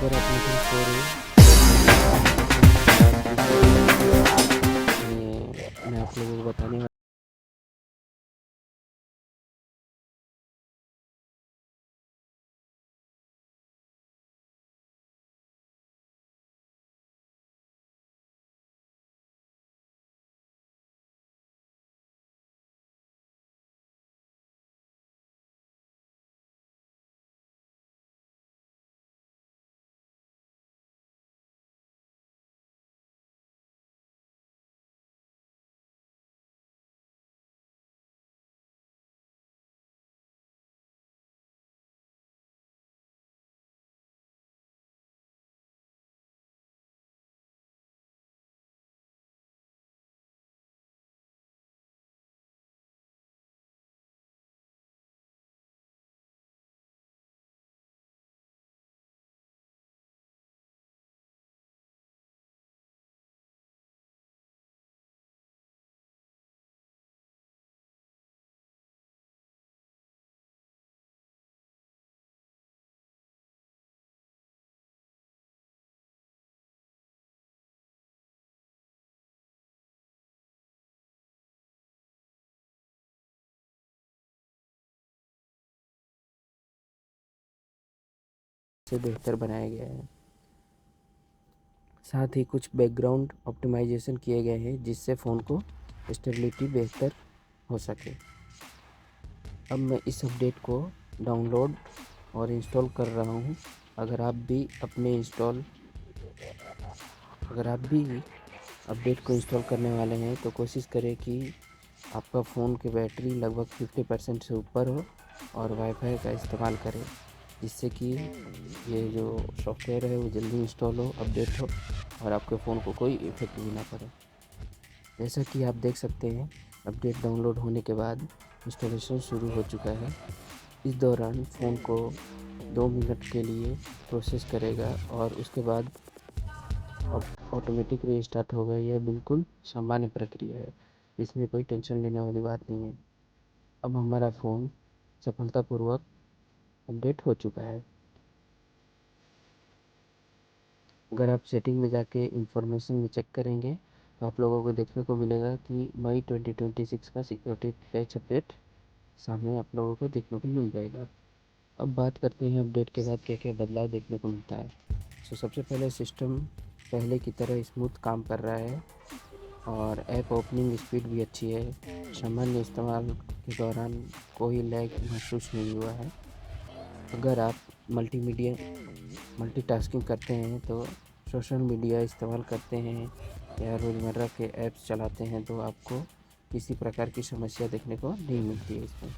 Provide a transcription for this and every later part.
अगर ऑपरेटिंग मैं आप लोगों को बताने वाला से बेहतर बनाया गया है। साथ ही कुछ बैकग्राउंड ऑप्टिमाइजेशन किए गए हैं जिससे फ़ोन को स्टेबिलिटी बेहतर हो सके। अब मैं इस अपडेट को डाउनलोड और इंस्टॉल कर रहा हूँ। अगर आप भी अपडेट को इंस्टॉल करने वाले हैं तो कोशिश करें कि आपका फ़ोन की बैटरी लगभग 50% से ऊपर हो और वाईफाई का इस्तेमाल करें, जिससे कि ये जो सॉफ्टवेयर है वो जल्दी इंस्टॉल हो, अपडेट हो और आपके फ़ोन को कोई इफ़ेक्ट भी ना पड़े। जैसा कि आप देख सकते हैं, अपडेट डाउनलोड होने के बाद इंस्टॉलेशन शुरू हो चुका है। इस दौरान फ़ोन को 2 मिनट के लिए प्रोसेस करेगा और उसके बाद ऑटोमेटिक रीस्टार्ट होगा। यह बिल्कुल सामान्य प्रक्रिया है, इसमें कोई टेंशन लेने वाली बात नहीं है। अब हमारा फ़ोन सफलतापूर्वक अपडेट हो चुका है। अगर आप सेटिंग में जाके इंफॉर्मेशन में चेक करेंगे तो आप लोगों को देखने को मिलेगा कि मई 2026 का सिक्योरिटी पैच अपडेट सामने आप लोगों को देखने को मिल जाएगा। अब बात करते हैं अपडेट के बाद क्या क्या बदलाव देखने को मिलता है। सबसे पहले सिस्टम पहले की तरह स्मूथ काम कर रहा है और ऐप ओपनिंग स्पीड भी अच्छी है। सामान्य इस्तेमाल के दौरान कोई लैग महसूस नहीं हुआ है। अगर आप मल्टीटास्किंग करते हैं तो सोशल मीडिया इस्तेमाल करते हैं या रोज़मर्रा के ऐप्स चलाते हैं तो आपको किसी प्रकार की समस्या देखने को नहीं मिलती है इसमें।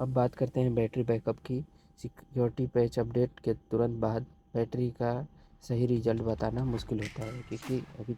अब बात करते हैं बैटरी बैकअप की। सिक्योरिटी पैच अपडेट के तुरंत बाद बैटरी का सही रिजल्ट बताना मुश्किल होता है, क्योंकि अभी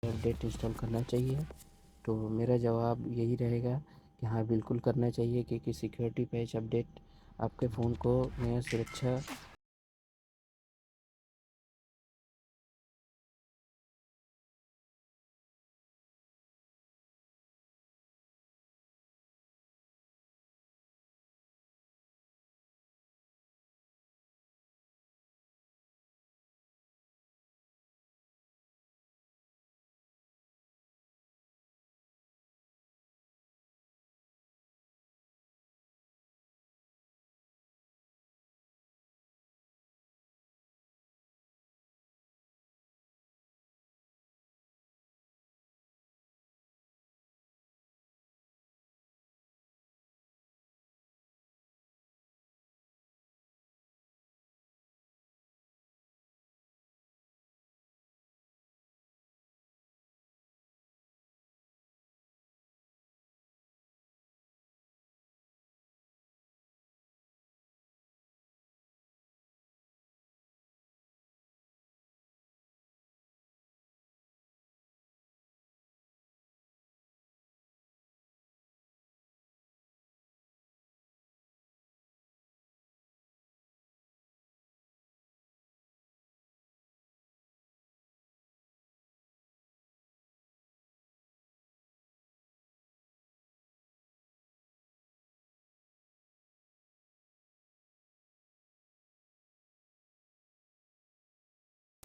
अपडेट इंस्टॉल करना चाहिए। तो मेरा जवाब यही रहेगा कि हाँ, बिल्कुल करना चाहिए, क्योंकि सिक्योरिटी पैच अपडेट आपके फ़ोन को नया सुरक्षा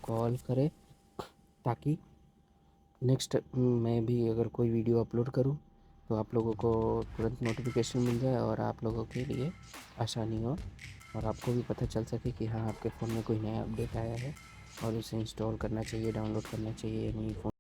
कॉल करें, ताकि नेक्स्ट मैं भी अगर कोई वीडियो अपलोड करूं तो आप लोगों को तुरंत नोटिफिकेशन मिल जाए और आप लोगों के लिए आसानी हो, और आपको भी पता चल सके कि हाँ आपके फ़ोन में कोई नया अपडेट आया है और उसे इंस्टॉल करना चाहिए, डाउनलोड करना चाहिए या नहीं। फ़ोन